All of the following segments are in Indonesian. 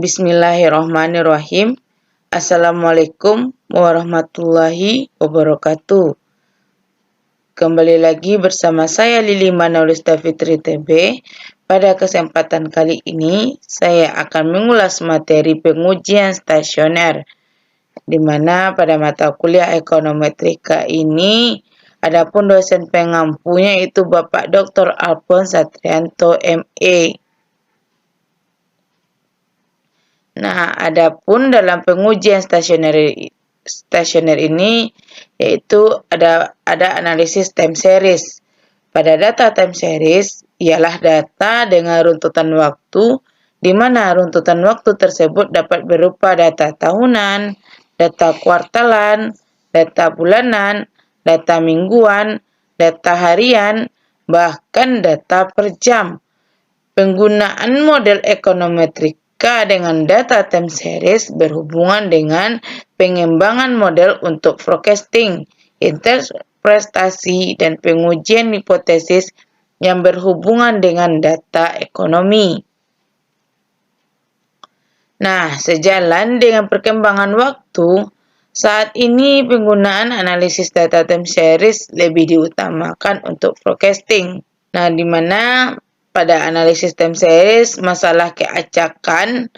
Bismillahirrahmanirrahim. Assalamualaikum warahmatullahi wabarakatuh. Kembali lagi bersama saya Lili Manaulista Fitri TB. Pada kesempatan kali ini, saya akan mengulas materi pengujian stasioner, di mana pada mata kuliah ekonometrika ini, adapun dosen pengampunya itu Bapak Dr. Alphonse Satrianto MA. Nah, adapun dalam pengujian stasioner ini yaitu ada analisis time series. Pada data time series ialah data dengan runtutan waktu, di mana runtutan waktu tersebut dapat berupa data tahunan, data kuartalan, data bulanan, data mingguan, data harian, bahkan data per jam. Penggunaan model ekonometrika dengan data time series berhubungan dengan pengembangan model untuk forecasting, interpretasi, dan pengujian hipotesis yang berhubungan dengan data ekonomi. Nah, sejalan dengan perkembangan waktu, saat ini penggunaan analisis data time series lebih diutamakan untuk forecasting. Nah, di mana pada analisis time series, masalah keacakan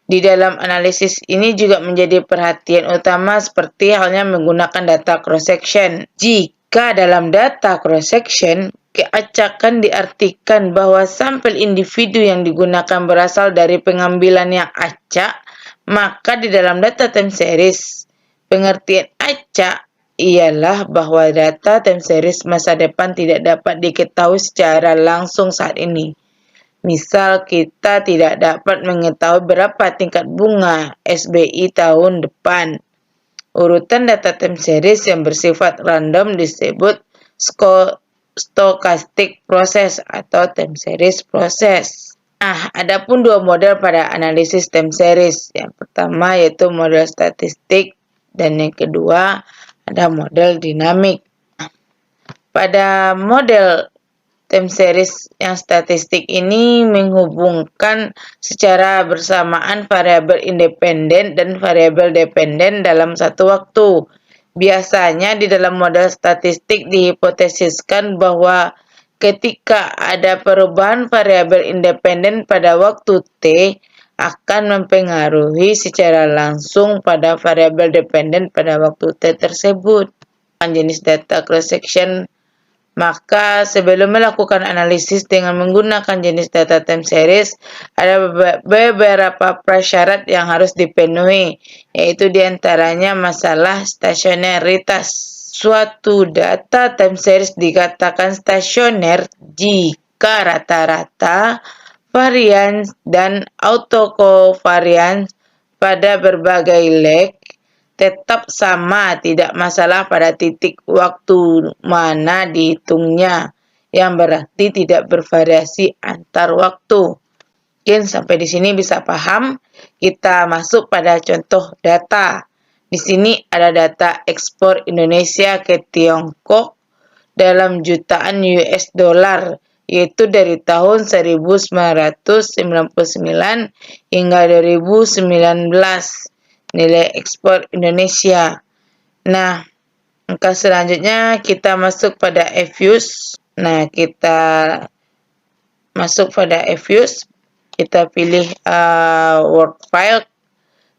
di dalam analisis ini juga menjadi perhatian utama seperti halnya menggunakan data cross-section. Jika dalam data cross-section, keacakan diartikan bahwa sampel individu yang digunakan berasal dari pengambilan yang acak, maka di dalam data time series, pengertian acak ialah bahwa data time series masa depan tidak dapat diketahui secara langsung saat ini. Misal, kita tidak dapat mengetahui berapa tingkat bunga SBI tahun depan. Urutan data time series yang bersifat random disebut stochastic process atau time series process. Nah, adapun dua model pada analisis time series. Yang pertama yaitu model statistik dan yang kedua ada model dinamik. Pada model time series yang statistik ini menghubungkan secara bersamaan variabel independen dan variabel dependen dalam satu waktu. Biasanya di dalam model statistik dihipotesiskan bahwa ketika ada perubahan variabel independen pada waktu T akan mempengaruhi secara langsung pada variabel dependen pada waktu T tersebut. Jenis data cross-section, maka sebelum melakukan analisis dengan menggunakan jenis data time series, ada beberapa prasyarat yang harus dipenuhi, yaitu diantaranya masalah stasioneritas. Suatu data time series dikatakan stasioner jika rata-rata, varians, dan autocovariance pada berbagai leg tetap sama, tidak masalah pada titik waktu mana dihitungnya, yang berarti tidak bervariasi antar waktu. Mungkin sampai di sini bisa paham. Kita masuk pada contoh data. Di sini ada data ekspor Indonesia ke Tiongkok dalam jutaan US dollar, yaitu dari tahun 1999 hingga 2019. Nilai ekspor Indonesia. Nah, angka selanjutnya kita masuk pada FUSE. Nah, kita masuk pada FUSE. Kita pilih work file.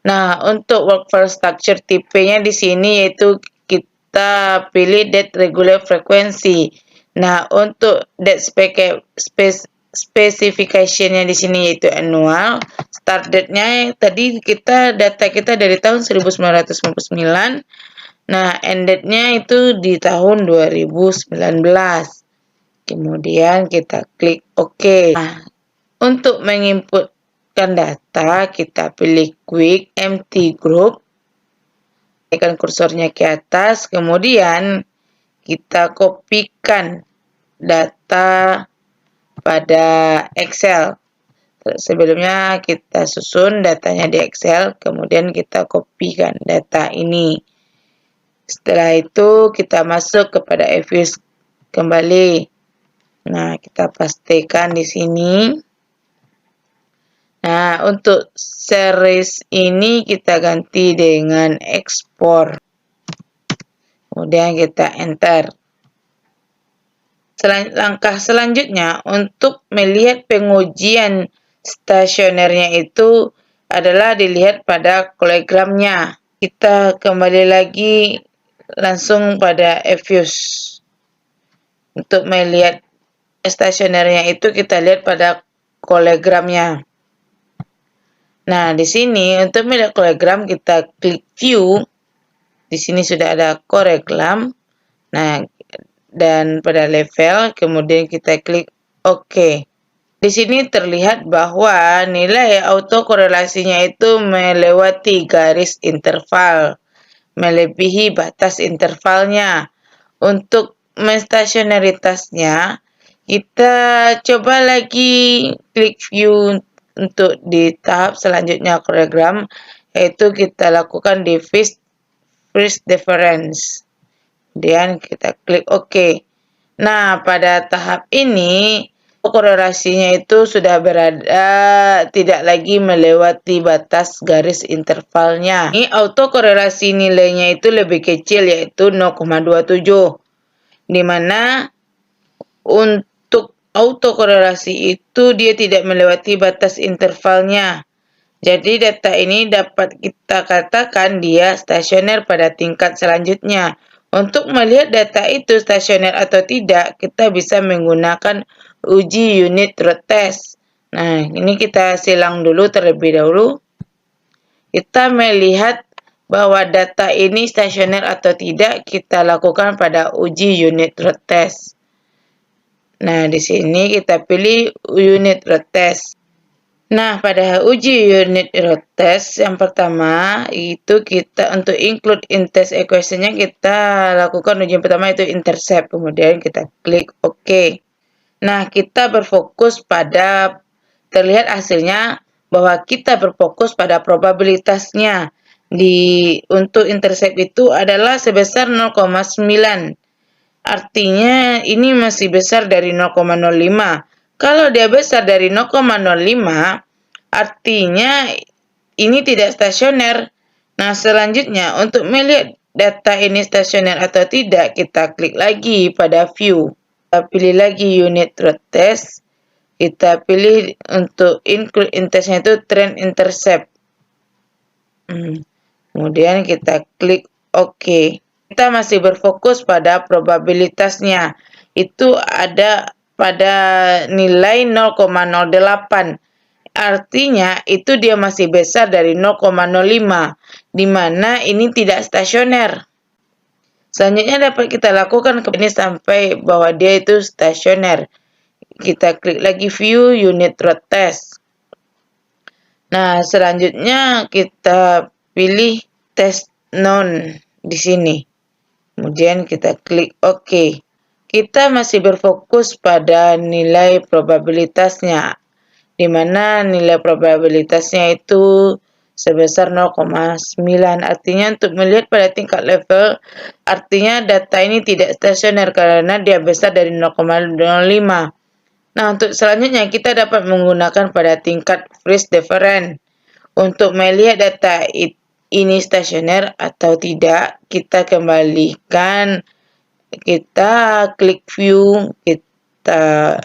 Nah, untuk work file structure tipenya di sini yaitu kita pilih date regular frequency. Nah, untuk date specification-nya di sini yaitu annual. Start date-nya tadi data kita dari tahun 1999. Nah, end date-nya itu di tahun 2019. Kemudian kita klik OK. Nah, untuk menginputkan data, kita pilih Quick Empty Group. Tekan kursornya ke atas, kemudian kita kopikan data pada Excel. Sebelumnya kita susun datanya di Excel, kemudian kita kopikan data ini. Setelah itu kita masuk kepada FUSE kembali. Nah, kita pastikan di sini. Nah, untuk series ini kita ganti dengan ekspor. Kemudian kita enter. Langkah selanjutnya untuk melihat pengujian stasionernya itu adalah dilihat pada kolegramnya. Kita kembali lagi langsung pada eFuse. Untuk melihat stasionernya itu kita lihat pada kolegramnya. Nah, di sini untuk melihat kolegram kita klik view. Di sini sudah ada kolegram. Nah, dan pada level kemudian kita klik OK. Di sini terlihat bahwa nilai autokorelasinya itu melewati garis interval, melebihi batas intervalnya. Untuk menstasioneritasnya, kita coba lagi klik view untuk di tahap selanjutnya kolegram, yaitu kita lakukan di freeze difference. Kemudian kita klik OK. Nah, pada tahap ini korelasinya itu sudah berada tidak lagi melewati batas garis intervalnya. Ini autokorelasi nilainya itu lebih kecil, yaitu 0,27. Di mana untuk autokorelasi itu dia tidak melewati batas intervalnya. Jadi data ini dapat kita katakan dia stasioner pada tingkat selanjutnya. Untuk melihat data itu stasioner atau tidak, kita bisa menggunakan uji unit root test. Nah, ini kita silang dulu terlebih dahulu. Kita melihat bahwa data ini stasioner atau tidak, kita lakukan pada uji unit root test. Nah, di sini kita pilih unit root test. Nah, pada uji unit root test yang pertama itu kita untuk include in test equation-nya kita lakukan ujian pertama itu intercept, kemudian kita klik OK. Nah, kita berfokus pada terlihat hasilnya bahwa kita berfokus pada probabilitasnya. Untuk intercept itu adalah sebesar 0,9. Artinya ini masih besar dari 0,05. Kalau dia besar dari 0,05, artinya ini tidak stasioner. Nah, selanjutnya untuk melihat data ini stasioner atau tidak, kita klik lagi pada view. Kita pilih lagi unit root test. Kita pilih untuk include in test-nya itu trend intercept. Kemudian kita klik OK. Kita masih berfokus pada probabilitasnya. Itu ada pada nilai 0,08. Artinya itu dia masih besar dari 0,05, di mana ini tidak stasioner. Selanjutnya dapat kita lakukan ini sampai bahwa dia itu stasioner. Kita klik lagi view unit root test. Nah, selanjutnya kita pilih test none di sini. Kemudian kita klik OK. Kita masih berfokus pada nilai probabilitasnya, di mana nilai probabilitasnya itu sebesar 0,9. Artinya untuk melihat pada tingkat level, artinya data ini tidak stasioner karena dia besar dari 0,05. Nah, untuk selanjutnya kita dapat menggunakan pada tingkat freeze difference. Untuk melihat data ini stasioner atau tidak, kita kembalikan. Kita klik view, kita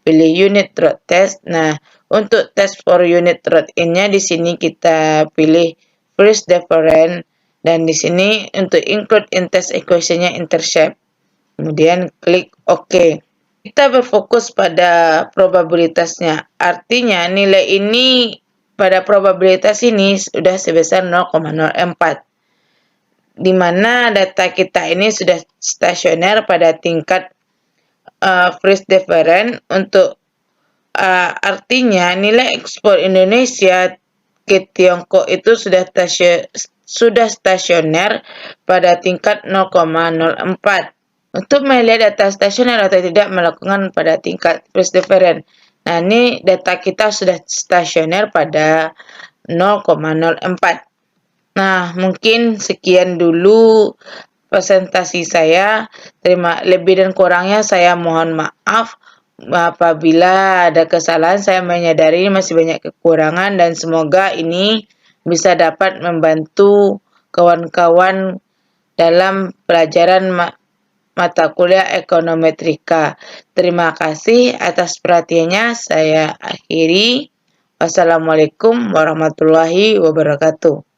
pilih unit root test. Nah, untuk test for unit root in-nya di sini kita pilih freeze difference, dan di sini untuk include in test equation-nya intercept. Kemudian klik OK. Kita berfokus pada probabilitasnya. Artinya nilai ini pada probabilitas ini sudah sebesar 0,04. Di mana data kita ini sudah stasioner pada tingkat freeze difference. Untuk artinya nilai ekspor Indonesia ke Tiongkok itu sudah stasioner pada tingkat 0,04. Untuk melihat data stasioner atau tidak, melakukan pada tingkat freeze difference. Nah, ini data kita sudah stasioner pada 0,04. Nah, mungkin sekian dulu presentasi saya. Lebih dan kurangnya saya mohon maaf. Apabila ada kesalahan, saya menyadari masih banyak kekurangan dan semoga ini bisa dapat membantu kawan-kawan dalam pelajaran mata kuliah ekonometrika. Terima kasih atas perhatiannya. Saya akhiri. Wassalamualaikum warahmatullahi wabarakatuh.